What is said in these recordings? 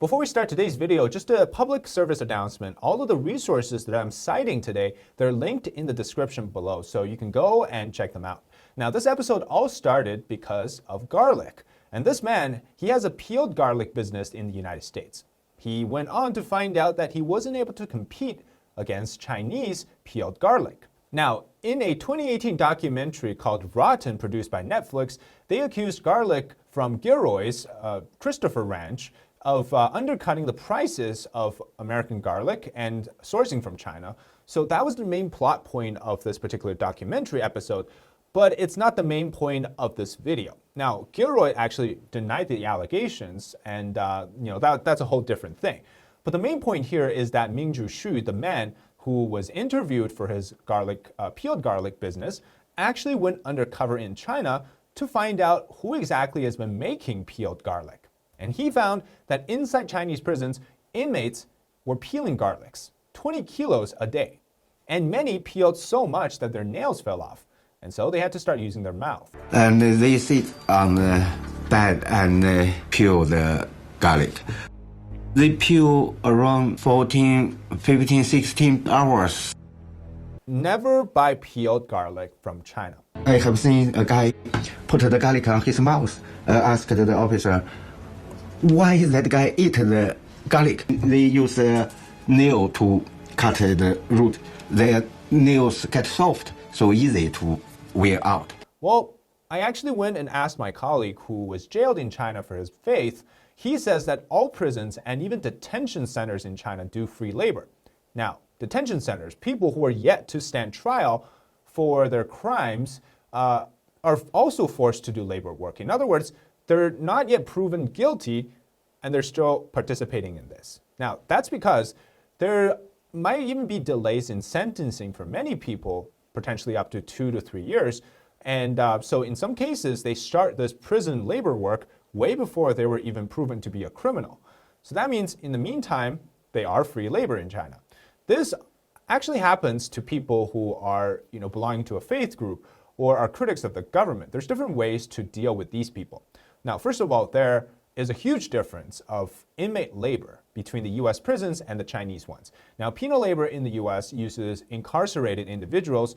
Before we start today's video, just a public service announcement. All of the resources that I'm citing today, they're linked in the description below, so you can go and check them out. Now, this episode all started because of garlic. And this man, he has a peeled garlic business in the United States. He went on to find out that he wasn't able to compete against Chinese peeled garlic. Now, in a 2018 documentary called Rotten, produced by Netflix, they accused garlic from Gilroy's Christopher Ranch of undercutting the prices of American garlic and sourcing from China. So that was the main plot point of this particular documentary episode, but it's not the main point of this video. Now, Gilroy actually denied the allegations, and that's a whole different thing. But the main point here is that Mingzhu Xu, the man who was interviewed for his peeled garlic business, actually went undercover in China to find out who exactly has been making peeled garlic. And he found that inside Chinese prisons, inmates were peeling garlics, 20 kilos a day. And many peeled so much that their nails fell off. And so they had to start using their mouth. And they sit on the bed and peel the garlic. They peel around 14, 15, 16 hours. Never buy peeled garlic from China. I have seen a guy put the garlic on his mouth, asked the officer, why that guy eat the garlic? They use a nail to cut the root. Their nails get soft, so easy to wear out. Well, I actually went and asked my colleague who was jailed in China for his faith. He says that all prisons and even detention centers in China do free labor. Now, detention centers, people who are yet to stand trial for their crimes, are also forced to do labor work. In other words, they're not yet proven guilty, and they're still participating in this. Now, that's because there might even be delays in sentencing for many people, potentially up to 2 to 3 years. And so in some cases, they start this prison labor work way before they were even proven to be a criminal. So that means in the meantime, they are free labor in China. This actually happens to people who are belonging to a faith group or are critics of the government. There's different ways to deal with these people. Now, first of all, there is a huge difference of inmate labor between the US prisons and the Chinese ones. Now, penal labor in the US uses incarcerated individuals,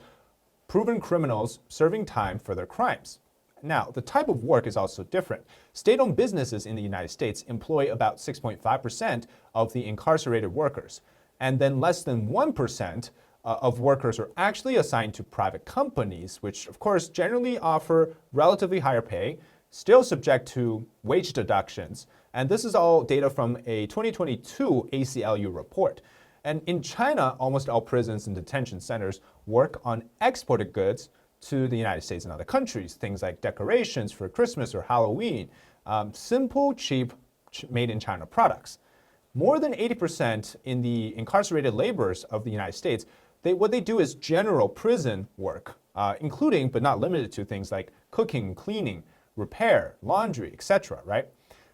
proven criminals, serving time for their crimes. Now, the type of work is also different. State-owned businesses in the United States employ about 6.5% of the incarcerated workers, and then less than 1% of workers are actually assigned to private companies, which of course generally offer relatively higher pay, still subject to wage deductions. And this is all data from a 2022 ACLU report. And in China, almost all prisons and detention centers work on exported goods to the United States and other countries, things like decorations for Christmas or Halloween, simple, cheap, made in China products. More than 80% in the incarcerated laborers of the United States, what they do is general prison work, including but not limited to things like cooking, cleaning, repair, laundry, etc., right?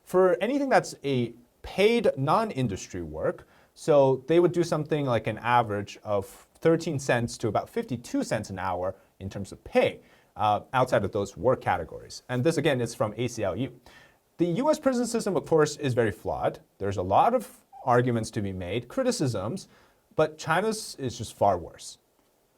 For anything that's a paid non-industry work, so they would do something like an average of 13 cents to about 52 cents an hour in terms of pay outside of those work categories. And this, again, is from ACLU. The US prison system, of course, is very flawed. There's a lot of arguments to be made, criticisms, but China's is just far worse.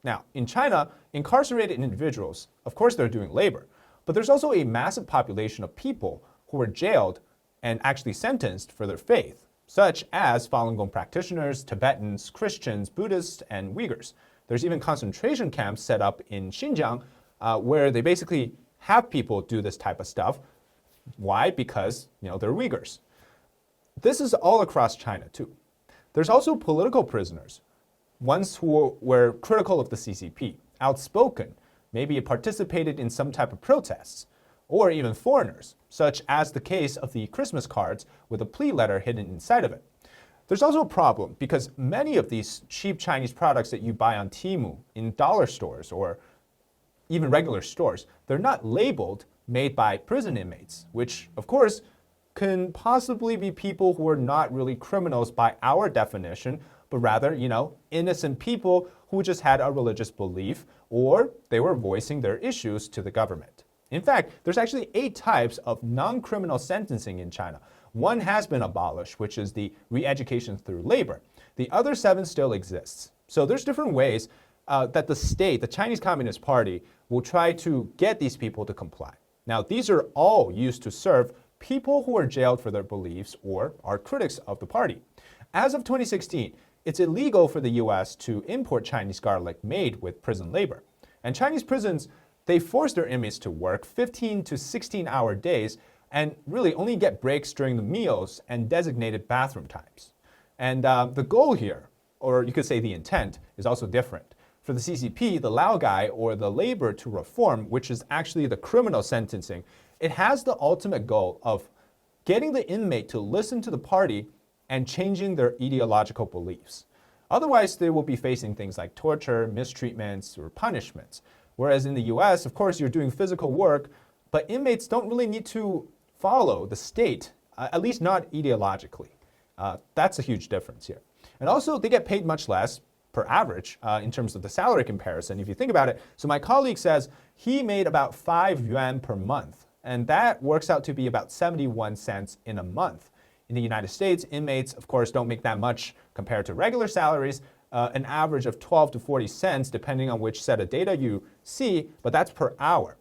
Now, in China, incarcerated individuals, of course, they're doing labor, but there's also a massive population of people who are jailed and actually sentenced for their faith, such as Falun Gong practitioners, Tibetans, Christians, Buddhists, and Uyghurs. There's even concentration camps set up in Xinjiang where they basically have people do this type of stuff. Why? Because they're Uyghurs. This is all across China too. There's also political prisoners, ones who were critical of the CCP, outspoken, maybe participated in some type of protests, or even foreigners, such as the case of the Christmas cards with a plea letter hidden inside of it. There's also a problem because many of these cheap Chinese products that you buy on Temu in dollar stores or even regular stores, they're not labeled made by prison inmates, which of course can possibly be people who are not really criminals by our definition, but rather, innocent people who just had a religious belief or they were voicing their issues to the government. In fact, there's actually 8 types of non-criminal sentencing in China. One has been abolished, which is the re-education through labor. The other 7 still exists. So there's different ways that the state, the Chinese Communist Party, will try to get these people to comply. Now, these are all used to serve people who are jailed for their beliefs or are critics of the party. As of 2016, it's illegal for the US to import Chinese garlic made with prison labor. And Chinese prisons, they force their inmates to work 15 to 16-hour days and really only get breaks during the meals and designated bathroom times. And the goal here, or you could say the intent, is also different. For the CCP, the Laogai, or the labor to reform, which is actually the criminal sentencing, it has the ultimate goal of getting the inmate to listen to the party and changing their ideological beliefs. Otherwise, they will be facing things like torture, mistreatments, or punishments. Whereas in the US, of course, you're doing physical work, but inmates don't really need to follow the state, at least not ideologically. That's a huge difference here. And also, they get paid much less per average in terms of the salary comparison, if you think about it. So my colleague says he made about 5 yuan per month, and that works out to be about 71 cents in a month. In the United States, inmates, of course, don't make that much compared to regular salaries, an average of 12 to 40 cents, depending on which set of data you see, but that's per hour.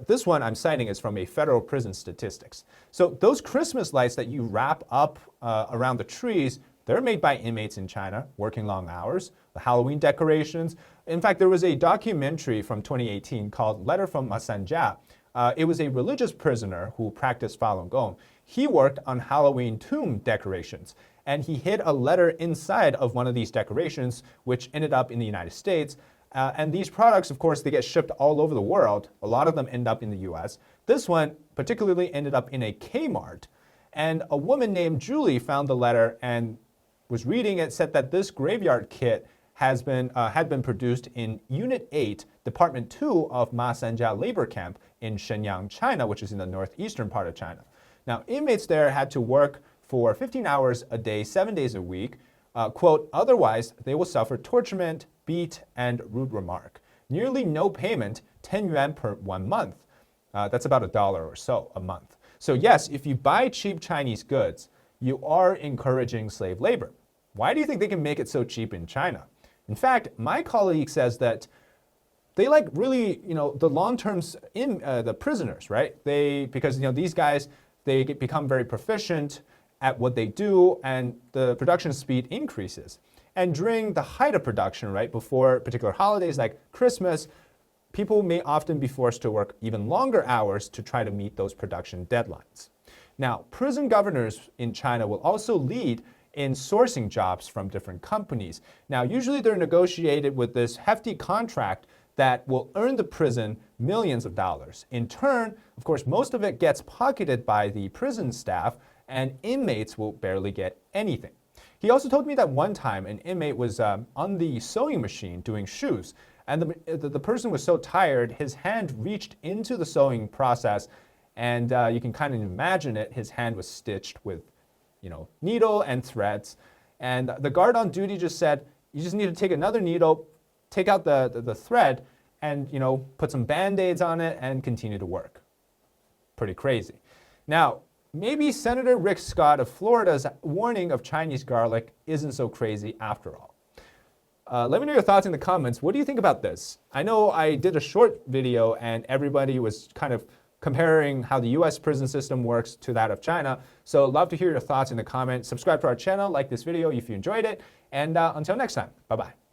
This one I'm citing is from a federal prison statistics. So those Christmas lights that you wrap up around the trees, they're made by inmates in China, working long hours. The Halloween decorations. In fact, there was a documentary from 2018 called Letter from Masanja. It was a religious prisoner who practiced Falun Gong. He worked on Halloween tomb decorations, and he hid a letter inside of one of these decorations, which ended up in the United States. And these products, of course, they get shipped all over the world. A lot of them end up in the US. This one particularly ended up in a Kmart. And a woman named Julie found the letter and was reading it, said that this graveyard kit had been produced in Unit 8, Department 2 of Masanja Labor Camp in Shenyang, China, which is in the northeastern part of China. Now, inmates there had to work for 15 hours a day, 7 days a week. Quote, otherwise, they will suffer torturement, beat, and rude remark. Nearly no payment, 10 yuan per 1 month. That's about $1 or so a month. So yes, if you buy cheap Chinese goods, you are encouraging slave labor. Why do you think they can make it so cheap in China? In fact, my colleague says that they like really, the long-term the prisoners, right? Because these guys, they become very proficient at what they do, and the production speed increases. And during the height of production, right, before particular holidays like Christmas, people may often be forced to work even longer hours to try to meet those production deadlines. Now, prison governors in China will also lead in sourcing jobs from different companies. Now, usually they're negotiated with this hefty contract that will earn the prison millions of dollars. In turn, of course, most of it gets pocketed by the prison staff, and inmates will barely get anything. He also told me that one time an inmate was on the sewing machine doing shoes, and the person was so tired, his hand reached into the sewing process, and you can kind of imagine it, his hand was stitched with needle and threads. And the guard on duty just said, you just need to take another needle, take out the thread, and put some Band-Aids on it and continue to work. Pretty crazy. Now, maybe Senator Rick Scott of Florida's warning of Chinese garlic isn't so crazy after all. Let me know your thoughts in the comments. What do you think about this? I know I did a short video and everybody was kind of comparing how the US prison system works to that of China. So love to hear your thoughts in the comments. Subscribe to our channel, like this video if you enjoyed it, and until next time, bye-bye.